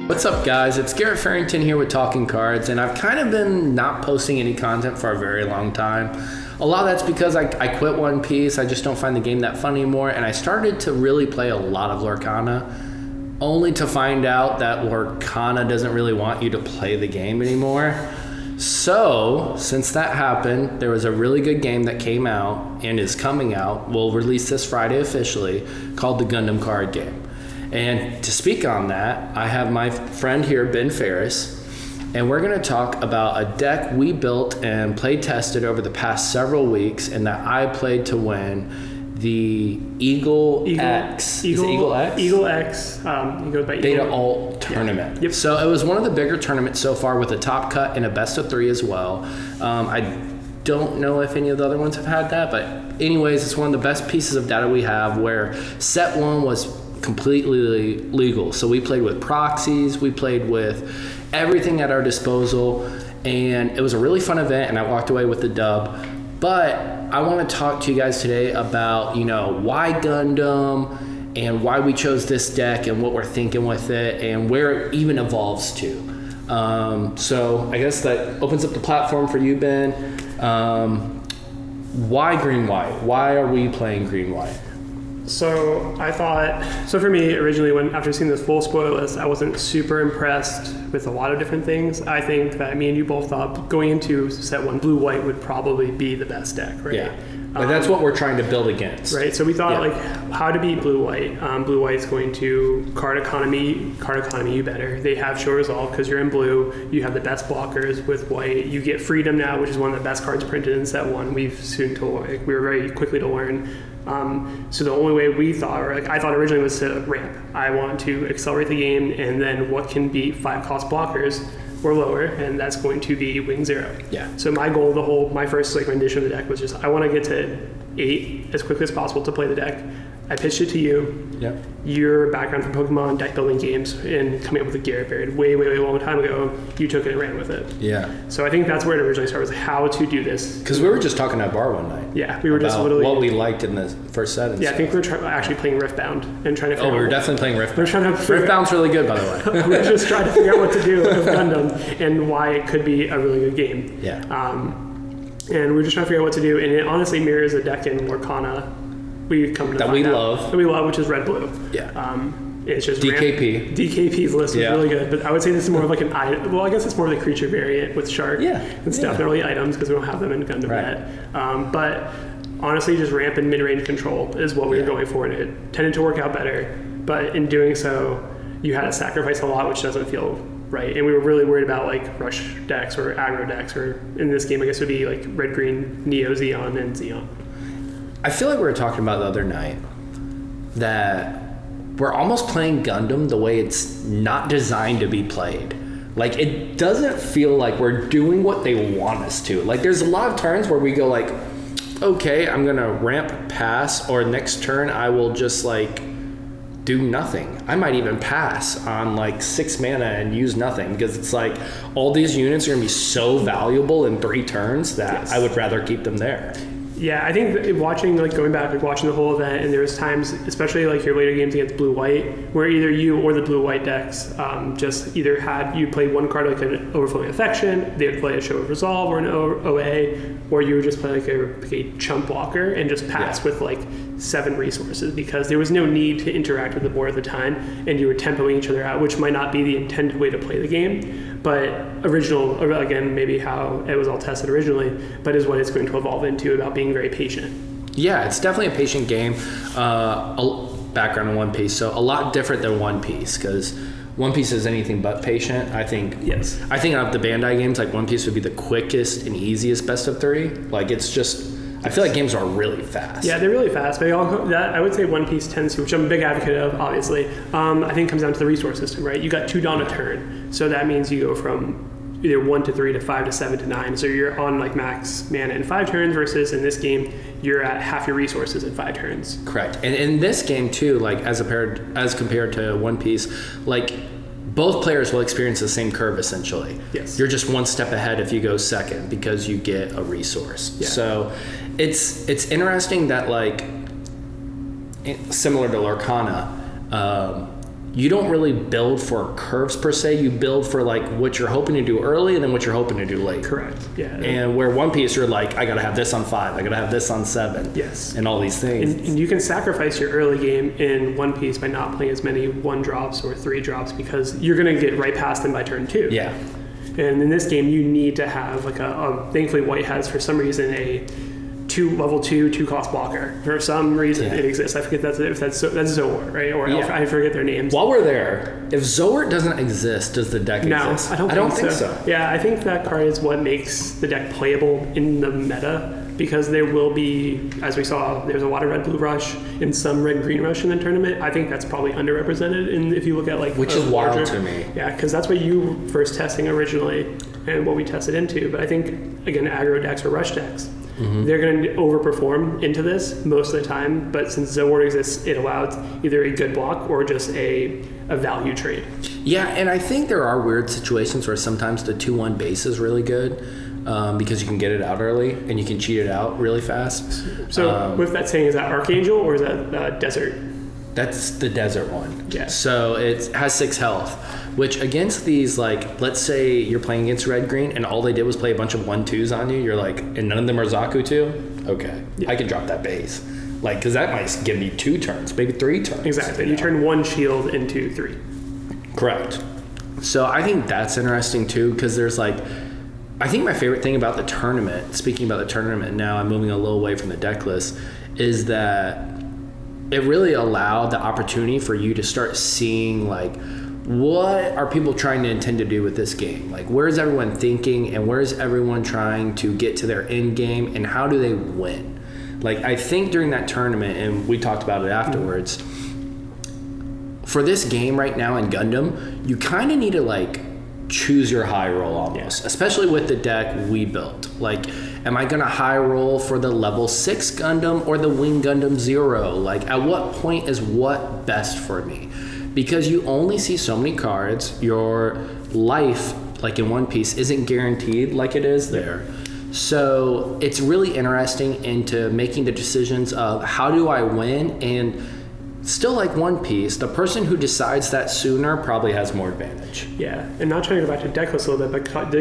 What's up, guys? It's Garrett Farrington here with Talking Cards, and I've kind of been not posting any content for a very long time. A lot of that's because I quit One Piece. I just don't find the game that fun anymore, and I started to really play a lot of Lorcana, only to find out that Lorcana doesn't really want you to play the game anymore. So, since that happened, there was a really good game that came out and is coming out, will release this Friday officially, called the GUNDAM Card Game. And to speak on that, I have my friend here, Ben Ferris, and we're going to talk about a deck we built and play tested over the past several weeks, and that I played to win the Eagle X. Is it Eagle X? Eagle X. He goes by Eagle. Beta Alt tournament. Yeah. Yep. So it was one of the bigger tournaments so far, with a top cut and a best of 3 as well. I don't know if any of the other ones have had that, but anyways, it's one of the best pieces of data we have, where set 1 was completely legal. So we played with proxies, we played with everything at our disposal, and it was a really fun event, and I walked away with the dub. But I want to talk to you guys today about, why Gundam and why we chose this deck and what we're thinking with it and where it even evolves to. So I guess that opens up the platform for you, Ben. Why green-white? Why are we playing green-white? So for me, originally, after seeing this full spoiler list, I wasn't super impressed with a lot of different things. I think that me and you both thought going into set 1, blue-white would probably be the best deck, right? Yeah. But that's what we're trying to build against. Right, so we thought how to beat blue-white. Blue-white's going to card economy you better. They have show resolve because you're in blue. You have the best blockers with white. You get freedom now, which is one of the best cards printed in set 1. We were very quickly to learn. So the only way we thought, I thought originally, was to ramp. I want to accelerate the game, and then what can beat 5-cost blockers or lower, and that's going to be Wing 0. Yeah. So my goal, my first rendition of the deck was just, I want to get to 8 as quickly as possible to play the deck. I pitched it to you. Yep. Your background from Pokemon deck building games and coming up with the Garrett variant way long time ago, you took it and ran with it. Yeah. So I think that's where it originally started, was how to do this. Because we were just talking at bar one night. Yeah, we were just literally what we liked in the first set. And yeah, stuff. I think we were actually playing Riftbound and trying to figure out. We were definitely playing Riftbound. We were trying to Riftbound's really good, by the way. we were just trying to figure out what to do with Gundam and why it could be a really good game. Yeah. And we were just trying to figure out what to do, and it honestly mirrors a deck in Lorcana we come to that we love, which is red blue. Yeah. It's just DKP. DKP's list was really good, but I would say this is more of like I guess it's more of the creature variant with shark and stuff. Yeah. Not really items because we don't have them in Gundam yet. But honestly, just ramp and mid-range control is what we were going for, and it tended to work out better. But in doing so, you had to sacrifice a lot, which doesn't feel right. And we were really worried about rush decks or aggro decks, or in this game, I guess it would be red, green, Neo, Xeon, and Xeon. I feel like we were talking about the other night that we're almost playing Gundam the way it's not designed to be played. It doesn't feel like we're doing what they want us to. There's a lot of turns where we go okay, I'm gonna ramp pass, or next turn I will just do nothing. I might even pass on 6 mana and use nothing, because it's all these units are gonna be so valuable in 3 turns that I would rather keep them there. Yeah, I think going back, watching the whole event, and there was times, especially your later games against blue-white, where either you or the blue-white decks just either you play one card an Overflowing Affection, they would play a Show of Resolve or an OA, or you would just play a chump blocker and just pass with 7 resources, because there was no need to interact with the board at the time, and you were tempoing each other out, which might not be the intended way to play the game. But again, maybe how it was all tested originally, but is what it's going to evolve into, about being very patient. Yeah, it's definitely a patient game. Background on One Piece, so a lot different than One Piece, because One Piece is anything but patient. I think. Yes. I think out of the Bandai games, One Piece would be the quickest and easiest best of 3. It's just. I feel like games are really fast. Yeah, they're really fast. But I would say One Piece tends to, which I'm a big advocate of, obviously. I think it comes down to the resource system, right? You got 2 Dawn a turn, so that means you go from either 1 to 3 to 5 to 7 to 9. So you're on max mana in 5 turns, versus in this game you're at half your resources in 5 turns. Correct. And in this game too, as compared to One Piece, both players will experience the same curve essentially. Yes. You're just one step ahead if you go second, because you get a resource. Yeah. So it's interesting that similar to Lorcana, you don't really build for curves per se. You build for like what you're hoping to do early and then what you're hoping to do late. Correct. Yeah. And where One Piece, you're like, I gotta have this on 5, I gotta have this on 7. Yes. And all these things. And you can sacrifice your early game in One Piece by not playing as many 1 drops or 3 drops because you're gonna get right past them by turn 2. Yeah. And in this game, you need to have like thankfully White has for some reason a level 2 cost blocker. For some reason it exists. I forget that's Zoar, right? Or I forget their names. While we're there, if Zoar doesn't exist, does the deck exist? I don't think so. Yeah, I think that card is what makes the deck playable in the meta because there will be, as we saw, there's a lot of red-blue rush and some red-green rush in the tournament. I think that's probably underrepresented if you look at like which is wild to me. Yeah, because that's what you were first testing originally and what we tested into. But I think again, aggro decks or rush decks. They're going to overperform into this most of the time, but since Zoar exists, it allows either a good block or just a value trade. Yeah, and I think there are weird situations where sometimes the 2/1 base is really good because you can get it out early and you can cheat it out really fast. So with that saying, is that Archangel or is that Desert? That's the Desert one. Yeah. So it has 6 health, which against these, like, let's say you're playing against red-green and all they did was play a bunch of 1/2s on you, you're like, and none of them are Zaku too? Okay, I can drop that base. Like, because that might give me 2 turns, maybe 3 turns. Exactly. You turn 1 shield into 3. Correct. So I think that's interesting too, because there's like, I think my favorite thing about the tournament, speaking about the tournament now, I'm moving a little away from the deck list, is that it really allowed the opportunity for you to start seeing like, what are people trying to intend to do with this game? Like, where's everyone thinking and where's everyone trying to get to their end game and how do they win? Like, I think during that tournament, and we talked about it afterwards, for this game right now in Gundam, you kind of need to like choose your high roll almost, especially with the deck we built. Like, am I going to high roll for the level 6 Gundam or the Wing Gundam 0? Like, at what point is what best for me? Because you only see so many cards. Your life, like in One Piece, isn't guaranteed like it is there. So it's really interesting into making the decisions of how do I win, and still like One Piece, the person who decides that sooner probably has more advantage. Yeah, and not trying to go back to deck list a little bit, but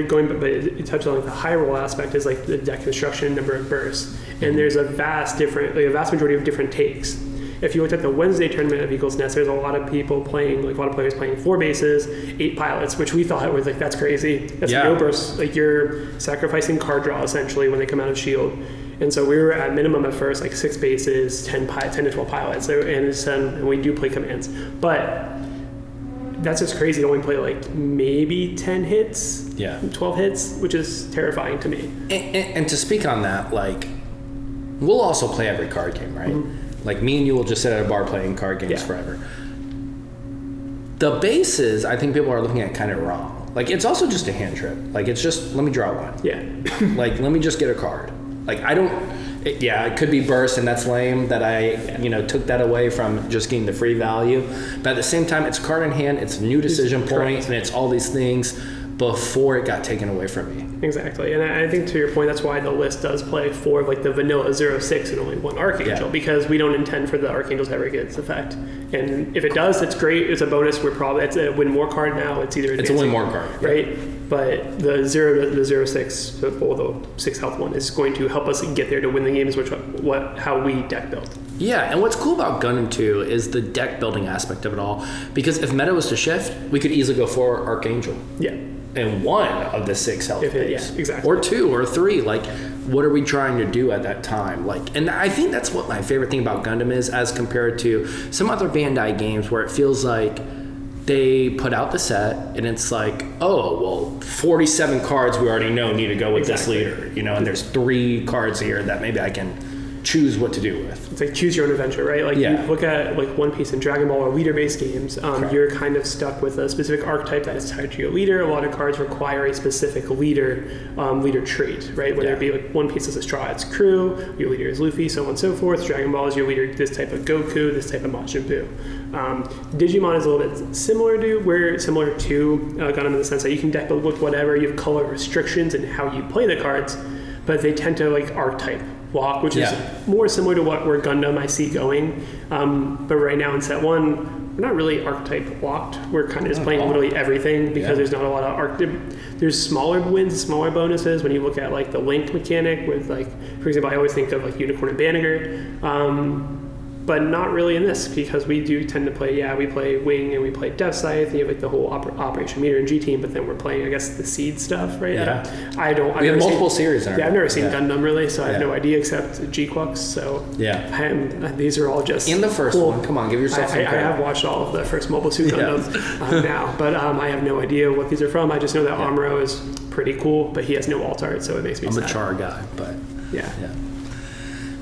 it touched on like the high roll aspect is like the deck construction, number of bursts, and there's a vast majority of different takes. If you looked at the Wednesday tournament of Eagles Nest, there's a lot of people playing, like a lot of players playing 4 bases, 8 pilots, which we thought was like, that's crazy. That's no burst. Like, you're sacrificing card draw essentially when they come out of shield. And so we were at minimum at first, like 6 bases, 10 to 12 pilots, and we do play commands. But that's just crazy to only play like maybe 10 hits, 12 hits, which is terrifying to me. And to speak on that, like, we'll also play every card game, right? Mm-hmm. Like, me and you will just sit at a bar playing card games forever. The bases, I think people are looking at kind of wrong. Like, it's also just a hand trip. Like, it's just, let me draw one. Yeah. Like, let me just get a card. Like, I don't... it could be burst, and that's lame that I, took that away from just getting the free value. But at the same time, it's a card in hand, it's a new decision point, and it's all these things before it got taken away from me. Exactly. And I think to your point, that's why the list does play 4 of like the vanilla 0/6 and only 1 Archangel, because we don't intend for the Archangels to ever get its effect. And if it does, it's great. It's a bonus. It's a win more card now. It's either it's a win more card, right? But the 0/6, the 6 health one, is going to help us get there to win the games, how we deck build. Yeah, and what's cool about Gundam 2 is the deck building aspect of it all. Because if meta was to shift, we could easily go for Archangel. Yeah. And 1 of the 6 health base. Yeah, exactly. Or 2 or 3. Like, what are we trying to do at that time? Like, and I think that's what my favorite thing about Gundam is, as compared to some other Bandai games where it feels like they put out the set and it's like, oh, well, 47 cards we already know need to go with this leader, and there's 3 cards here that maybe I can choose what to do with. It's like choose your own adventure, right? Like, you look at like One Piece and Dragon Ball or leader-based games, you're kind of stuck with a specific archetype that is tied to your leader. A lot of cards require a specific leader trait, right? Whether it be like One Piece is a Straw Hat's crew, your leader is Luffy, so on and so forth. Dragon Ball is your leader, this type of Goku, this type of Majin Buu. Digimon is a little bit similar to Gundam in the sense that you can deck build with whatever. You have color restrictions and how you play the cards, but they tend to like archetype walk, which is more similar to where Gundam I see going. But right now in set 1, we're not really archetype locked. We're kind of just playing literally everything because there's not a lot of there's smaller wins, smaller bonuses when you look at like the link mechanic with like, for example, I always think of like Unicorn and Banneker. But not really in this, because we do tend to play, we play Wing and we play Death Scythe, and you have like the whole Operation Meteor and G-Team, but then we're playing, I guess, the Seed stuff, right? Yeah. We have multiple series in our I've never seen Gundam really, so I have no idea except G-Quux, so these are all just in the first one. Come on, give yourself some credit. I have watched all of the first Mobile Suit Gundams now, but I have no idea what these are from. I just know that Amuro is pretty cool, but he has no alt art, so it makes me sad. I'm a Char guy, but yeah.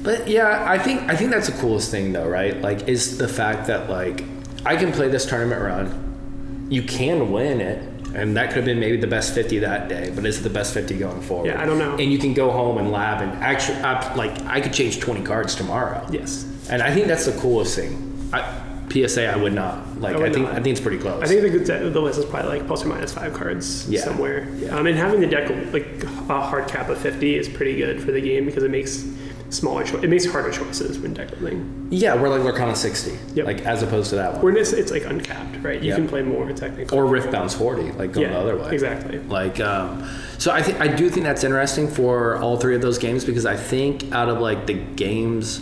But I think that's the coolest thing though, right? Like, is the fact that like I can play this tournament run, you can win it, and that could have been maybe the best 50 that day, but is it the best 50 going forward? Yeah, I don't know. And you can go home and lab and actually, I could change 20 cards tomorrow. Yes. And I think that's the coolest thing. PSA, I would not. Like, I think it's pretty close. I think the list is probably like plus or minus 5 cards somewhere. Yeah. And having the deck like a hard cap of 50 is pretty good for the game because it makes it makes harder choices when deck building. Yeah, we're like Lorcana 60, like as opposed to that one. Where it's like uncapped, right? You can play more technically. Or Rift Bounce 40, like going the other way. Exactly. Like, so I do think that's interesting for all 3 of those games, because I think out of like the games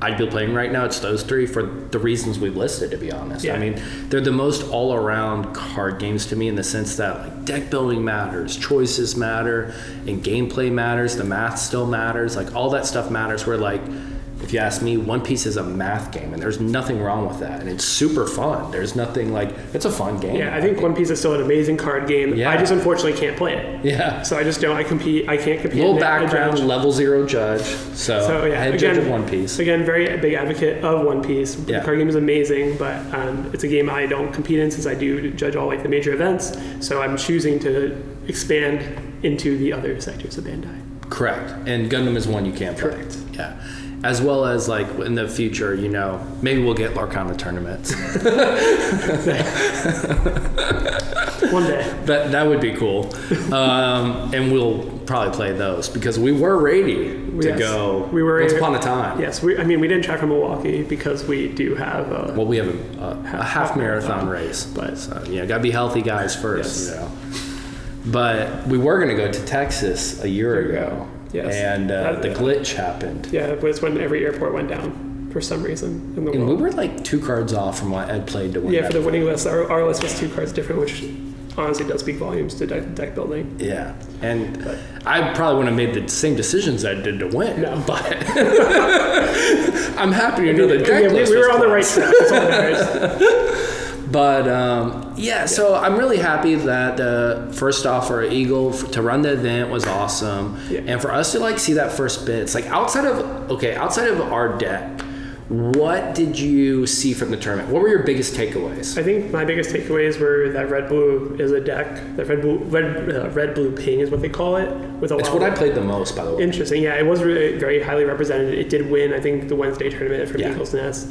I'd be playing right now, it's those 3 for the reasons we've listed, to be honest. Yeah. I mean, they're the most all-around card games to me, in the sense that like deck building matters, choices matter, and gameplay matters, the math still matters, like all that stuff matters, where like, if you ask me, One Piece is a math game, and there's nothing wrong with that, and it's super fun. There's nothing like, it's a fun game. Yeah, I think One Piece is still an amazing card game. Yeah. I just unfortunately can't play it. Yeah. So I just don't. I can't compete. Little background, level 0 judge. So yeah, head judge of One Piece. Again, very big advocate of One Piece. The card game is amazing, but it's a game I don't compete in, since I do judge all like the major events. So I'm choosing to expand into the other sectors of Bandai. Correct. And Gundam is one you can't play. Correct. Yeah. As well as like in the future, maybe we'll get Lorcana tournaments. One day. That would be cool. And we'll probably play those, because we were ready to go once upon a time. Yes. We didn't track from Milwaukee because we do have we have a half marathon race. But so, gotta be healthy guys first, But we were going to go to Texas a year ago. Yes. And the glitch happened. Yeah, it's when every airport went down for some reason in the world. We were like 2 cards off from what Ed played to win. Yeah, for the winning list, our list was 2 cards different, which honestly does speak volumes to deck building. Yeah, and I probably wouldn't have made the same decisions I did to win. No, but I'm happy to know the deck list. We were on the right track. That's all that matters. But so I'm really happy that first off, for Eagle to run the event was awesome, and for us to like see that first bit. It's like outside of our deck, what did you see from the tournament? What were your biggest takeaways? I think my biggest takeaways were that red blue is a deck. That red blue ping is what they call it. It's what I played the most, by the way. Interesting. Yeah, it was really very highly represented. It did win, I think, the Wednesday tournament from Eagle's Nest.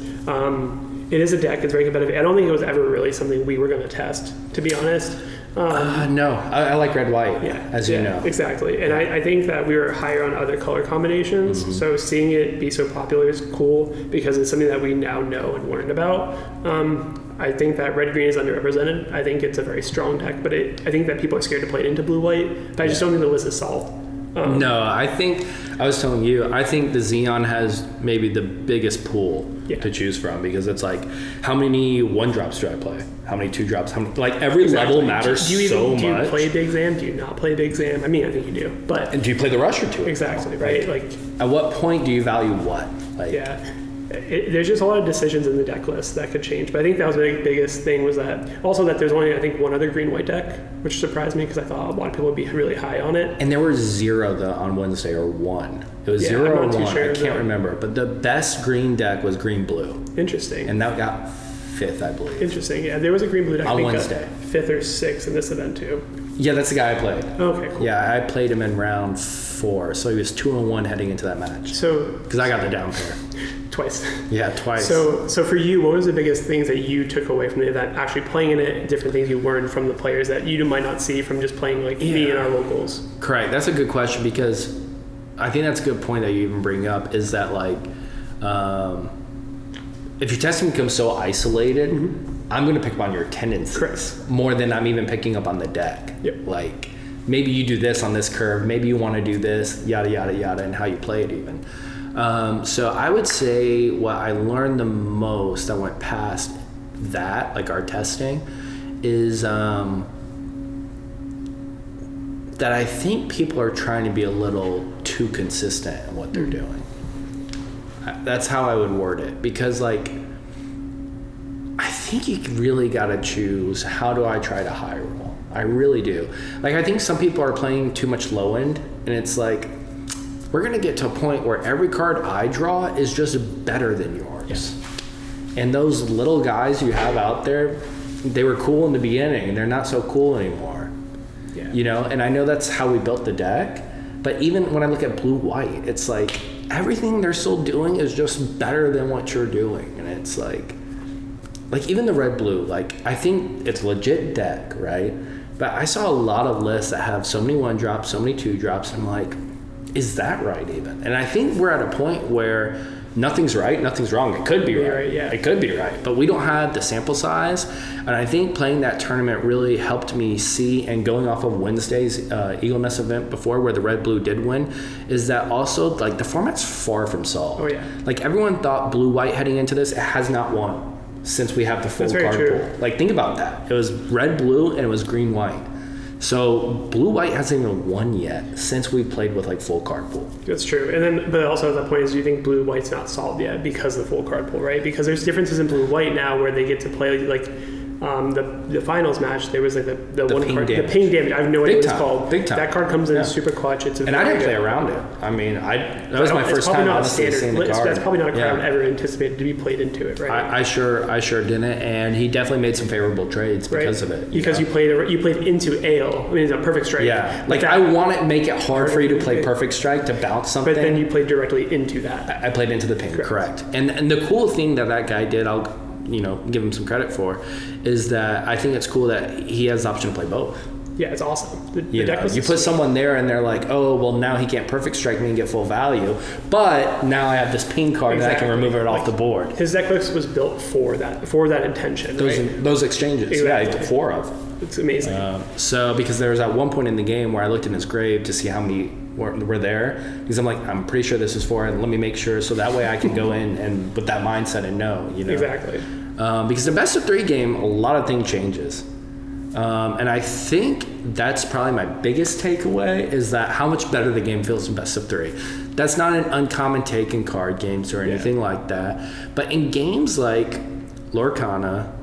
It is a deck. It's very competitive. I don't think it was ever really something we were going to test, to be honest. No, I like red-white, as you know. Exactly. And I think that we were higher on other color combinations, so seeing it be so popular is cool, because it's something that we now know and learned about. I think that red-green is underrepresented. I think it's a very strong deck, but I think that people are scared to play it into blue-white, but I just don't think the list is solved. No, I was telling you, I think the Xeon has maybe the biggest pool to choose from, because it's like, how many 1-drops do I play? How many 2-drops? Like every level matters so much. Do you play Big Zam? Do you not play Big Zam? I mean, I think you do. And do you play the Rusher to it? Exactly, right? Like, at what point do you value what? There's just a lot of decisions in the deck list that could change. But I think that was the biggest thing, was that also that there's only, I think, one other green-white deck, which surprised me because I thought a lot of people would be really high on it. And there were 0 on Wednesday, or 1. It was 0 or 1. Sure, I can't remember. But the best green deck was green-blue. Interesting. And that got 5th, I believe. Interesting. Yeah, there was a green-blue deck on Wednesday. 5th or 6th in this event too. Yeah, that's the guy I played. Okay, cool. Yeah, I played him in round 4, so he was 2-1 heading into that match. So, because I got the down pair. Twice. Yeah, twice. So for you, what was the biggest things that you took away from the event, actually playing in it, different things you learned from the players that you might not see from just playing like me and our locals? Correct. That's a good question, because I think that's a good point that you even bring up, is that like, if your testing becomes so isolated, I'm going to pick up on your tendencies more than I'm even picking up on the deck. Yep. Like, maybe you do this on this curve, maybe you want to do this, yada, yada, yada, and how you play it even. So I would say what I learned the most that went past that, like our testing, is that I think people are trying to be a little too consistent in what they're doing. That's how I would word it, because like, I think you really got to choose, how do I try to high roll? I really do. Like, I think some people are playing too much low end, and it's like, we're going to get to a point where every card I draw is just better than yours. Yes. And those little guys you have out there, they were cool in the beginning, and they're not so cool anymore. Yeah. You know, and I know that's how we built the deck, but even when I look at blue-white, it's like, everything they're still doing is just better than what you're doing. And it's like even the red-blue, like, I think it's legit deck, right? But I saw a lot of lists that have so many 1-drops, so many 2-drops, and I'm like, is that right even? And I think we're at a point where nothing's right, nothing's wrong. It could be right. Yeah. It could be right. But we don't have the sample size. And I think playing that tournament really helped me see, and going off of Wednesday's Eagle Nest event before, where the red-blue did win, is that also, like, the format's far from solved. Oh, yeah. Like, everyone thought blue-white heading into this. It has not won since we have the full card pool. Like, think about that. It was red-blue and it was green-white. So blue-white hasn't even won yet since we played with like full card pool. That's true. And then, but also at that point is, do you think blue-white's not solved yet because of the full card pool, right? Because there's differences in blue-white now where they get to play like the finals match. There was like the one card, damage. the ping damage. I have no idea what it's called. Big time. That card comes in super clutch. It's and I didn't play around it. I mean, that was my first time honestly seeing the card. That's probably not a card I would ever anticipated to be played into it, right? I sure didn't, and he definitely made some favorable trades because of it. Because you played into Ale. I mean, it's a perfect strike. Yeah, like I want to make it hard for you to play perfect strike to bounce something. But then you played directly into that. I played into the ping, correct. And the cool thing that guy did, I'll give him some credit for, is that I think it's cool that he has the option to play both. Yeah, it's awesome. You put someone there and they're like, oh, well, now he can't perfect strike me and get full value, but now I have this ping card that I can remove it off the board. His deck list was built for that intention. Those exchanges. Exactly. Yeah, 4 of. It's amazing. So because there was at one point in the game where I looked in his grave to see how many were there, because I'm like, I'm pretty sure this is 4, and let me make sure, so that way I can go in and with that mindset and know. Exactly. Because the best of 3 game, a lot of things changes. And I think that's probably my biggest takeaway, is that how much better the game feels in best of 3. That's not an uncommon take in card games or anything like that. But in games like Lorcana,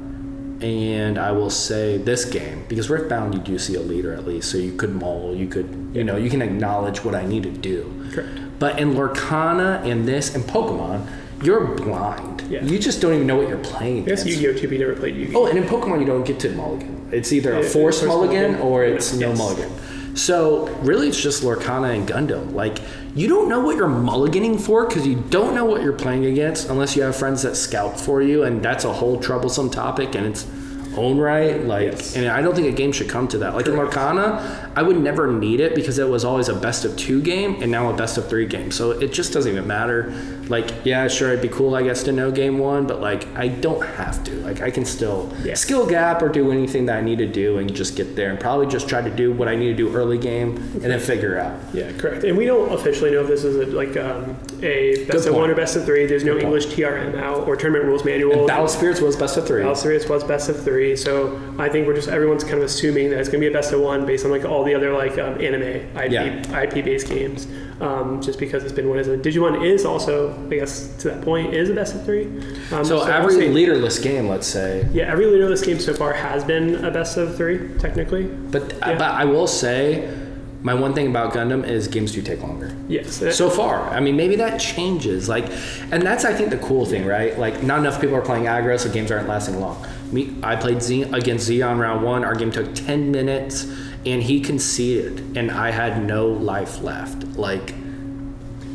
and I will say this game, because Riftbound you do see a leader at least, so you could mull, you could, you can acknowledge what I need to do. Correct. But in Lorcana and this and Pokemon, you're blind. Yeah. You just don't even know what you're playing against. Yes, Yu-Gi-Oh! 2, we never played Yu-Gi-Oh! Oh, and in Pokemon, you don't get to mulligan. It's either a forced mulligan or it's no mulligan. So really, it's just Lorcana and Gundam. Like, you don't know what you're mulliganing for because you don't know what you're playing against unless you have friends that scout for you, and that's a whole troublesome topic in its own right. And I don't think a game should come to that. Like in Lorcana, I would never need it because it was always a best of 2 game and now a best of 3 game. So it just doesn't even matter. Like, yeah, sure, it'd be cool, I guess, to know game 1, but like, I don't have to. Like, I can still skill gap or do anything that I need to do and just get there and probably just try to do what I need to do early game and then figure it out. Yeah, correct. And we don't officially know if this is a best of 1 or best of 3. There's no English TRM out or tournament rules manual. And Battle Spirits was best of 3. Battle Spirits was best of 3. So I think everyone's kind of assuming that it's going to be a best of 1 based on like all the other like anime IP based games. Just because it's been one as a Digimon is also, I guess, to that point, is a best of 3. So every leaderless game, let's say. Yeah, every leaderless game so far has been a best of 3, technically. But I will say, my one thing about Gundam is games do take longer. Yes. So far. I mean, maybe that changes. And that's, I think, the cool thing, right? Like, not enough people are playing aggro, so games aren't lasting long. I played against Z on round 1. Our game took 10 minutes, and he conceded, and I had no life left. Like,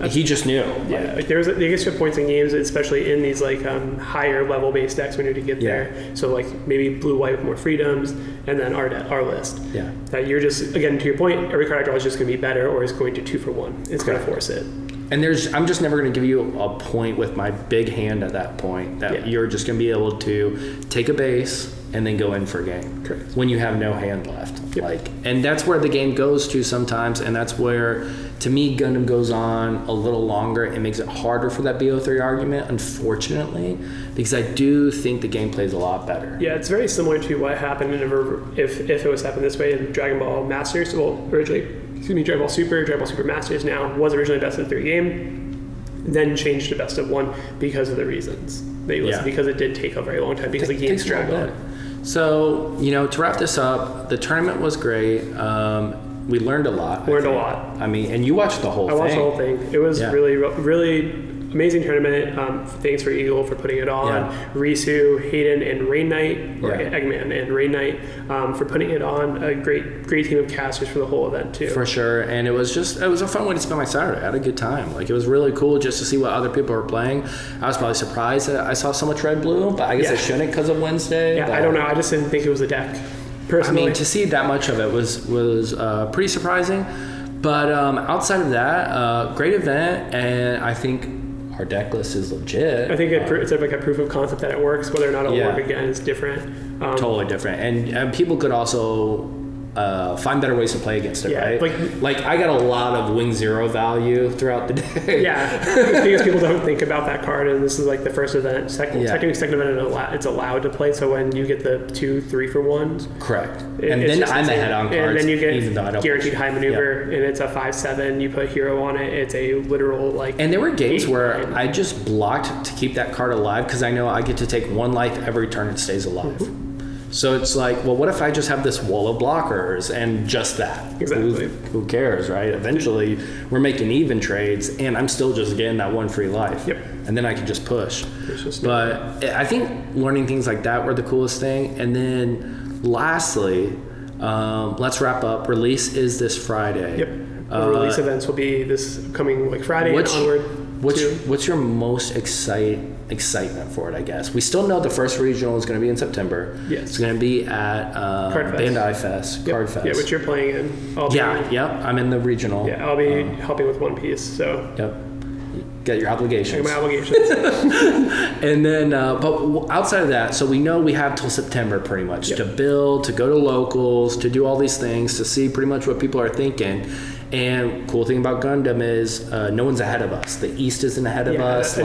He just knew. Yeah, like there's extra points in games, especially in these like higher level based decks when you need to get there. So like maybe blue white with more freedoms, and then our list. Yeah. That you're just, again, to your point, every card I draw is just going to be better, or is going to 2-for-1. It's going to force it. And I'm just never going to give you a point with my big hand at that point that you're just going to be able to take a base and then go in for a game. Correct. When you have no hand left. Yep. And that's where the game goes to sometimes, and that's where, to me, Gundam goes on a little longer. It makes it harder for that BO3 argument, unfortunately, because I do think the gameplay is a lot better. Yeah, it's very similar to what happened if it was happened this way in Dragon Ball Masters. Well, originally, Dragon Ball Super Masters now was originally best of 3 game, then changed to best of 1 because of the reasons that you listed, because it did take a very long time because the game dragged on. So, to wrap this up, the tournament was great. We learned a lot. I mean, and you watched the whole thing. I watched the whole thing. It was really, really amazing tournament. Thanks for Eagle for putting it on. Risu, Hayden, and Rain Knight, or Eggman and Rain Knight, for putting it on. A great team of casters for the whole event too. For sure, and it was a fun way to spend my Saturday. I had a good time. Like, it was really cool just to see what other people were playing. I was probably surprised that I saw so much red blue, but I guess I shouldn't because of Wednesday. Yeah, I don't know. I just didn't think it was a deck. Personally. I mean, to see that much of it was pretty surprising. But outside of that, great event, and I think our deck list is legit. I think it's like a proof of concept that it works. Whether or not it'll work again is different. Totally different, and people could also find better ways to play against it, right? Like I got a lot of wing 0 value throughout the day. Yeah, because people don't think about that card, and this is like the first event, second event, it's allowed to play. So when you get the 2-3 for 1s, correct, and then I'm ahead on cards, and then you get even though I don't guaranteed high maneuver, and it's a 5/7. You put hero on it, it's a literal like. And there were games where I just blocked to keep that card alive because I know I get to take 1 life every turn it stays alive. Mm-hmm. So it's like, well, what if I just have this wall of blockers and just that? Exactly. Who cares, right? Eventually, we're making even trades, and I'm still just getting that 1 free life. Yep. And then I can just push. But I think learning things like that were the coolest thing. And then lastly, let's wrap up. Release is this Friday. Yep. The release events will be this coming Friday and onward. What's your most excitement for it, I guess? We still know the first regional is going to be in September. Yes. It's going to be at Bandai Fest, Card Fest. Yeah, which you're playing in. I'm in the regional. Yeah, I'll be helping with One Piece, so. Yep. Got your obligations. I got my obligations. And then, but outside of that, so we know we have till September pretty much to build, to go to locals, to do all these things, to see pretty much what people are thinking. And cool thing about Gundam is no one's ahead of us. The East isn't ahead of us.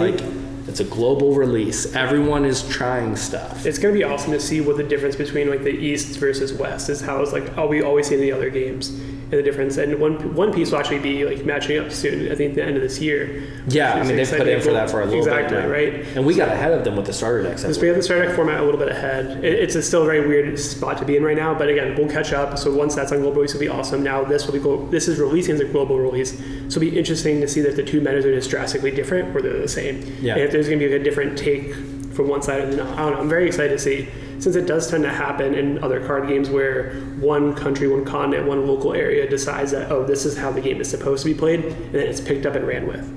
It's a global release. Everyone is trying stuff. It's going to be awesome to see what the difference between the East versus West is. How it's we always see in the other games. And the difference, and One Piece will actually be matching up soon. I think the end of this year. Yeah, I mean they've put in for that for a little bit now. Exactly, right. And we got ahead of them with the starter decks. We have the starter deck format a little bit ahead. It's still a very weird spot to be in right now, but again, we'll catch up. So once that's on global release, will be awesome. Now this is releasing as a global release, so it'll be interesting to see that the two metas are just drastically different or they're the same. Yeah. And if there's going to be a different take from one side or the other, I don't know. I'm very excited to see. Since it does tend to happen in other card games where one country, one continent, one local area decides that, this is how the game is supposed to be played, and then it's picked up and ran with.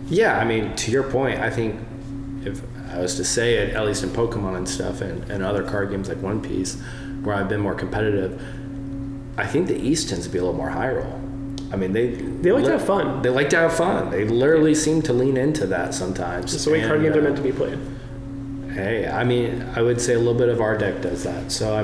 Yeah, I mean, to your point, I think if I was to say it, at least in Pokemon and stuff, and other card games like One Piece, where I've been more competitive, I think the East tends to be a little more high roll. I mean, they like to have fun. They like to have fun. They literally seem to lean into that sometimes. It's the way card games are meant to be played. Hey, I mean, I would say a little bit of our deck does that. So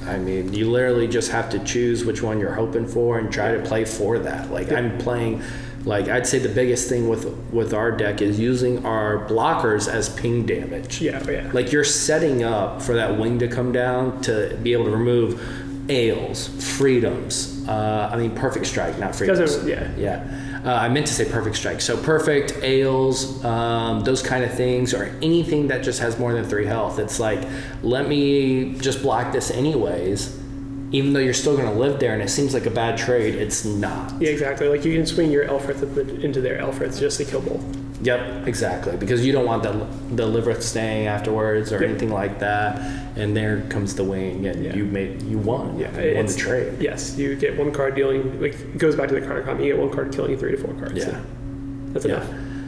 I mean, you literally just have to choose which one you're hoping for and try to play for that. I'm playing, I'd say the biggest thing with our deck is using our blockers as ping damage. Yeah. You're setting up for that wing to come down to be able to remove Ails, Freedoms. Perfect Strike, not Freedoms. Yeah. I meant to say Perfect Strike. So Perfect, Ails, those kind of things, or anything that just has more than 3 health. It's let me just block this anyways, even though you're still going to live there and it seems like a bad trade, it's not. Yeah, exactly. You can swing your Elfrith into their Elfrith just to kill both. Yep, exactly. Because you don't want the Livrith staying afterwards or anything like that. And there comes the wing, and you won. Yeah, you won the trade. Yes, you get one card dealing. It goes back to the card economy. You get one card killing 3 to 4 cards. Yeah. That's enough.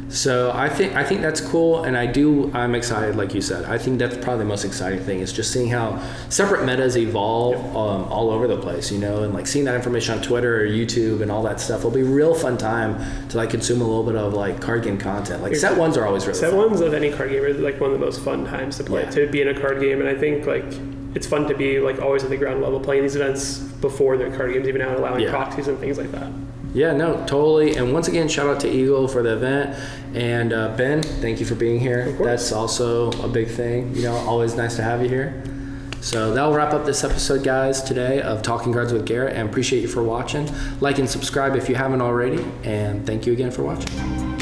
So I think that's cool, and I'm excited, like you said. I think that's probably the most exciting thing is just seeing how separate metas evolve all over the place, you know, and like seeing that information on Twitter or YouTube and all that stuff. It'll be a real fun time to like consume a little bit of like card game content. Like set ones are always really set fun. ones of any card game are like one of the most fun times to play, to be in a card game, and I think like it's fun to be like always at the ground level playing these events before the card games even out, allowing proxies and things like that. Yeah, no, totally. And once again, shout out to Eagle for the event. And Ben, thank you for being here. That's also a big thing. You know, always nice to have you here. So that'll wrap up this episode, guys, today of Talking Cards with Garrett. And appreciate you for watching. Like and subscribe if you haven't already. And thank you again for watching.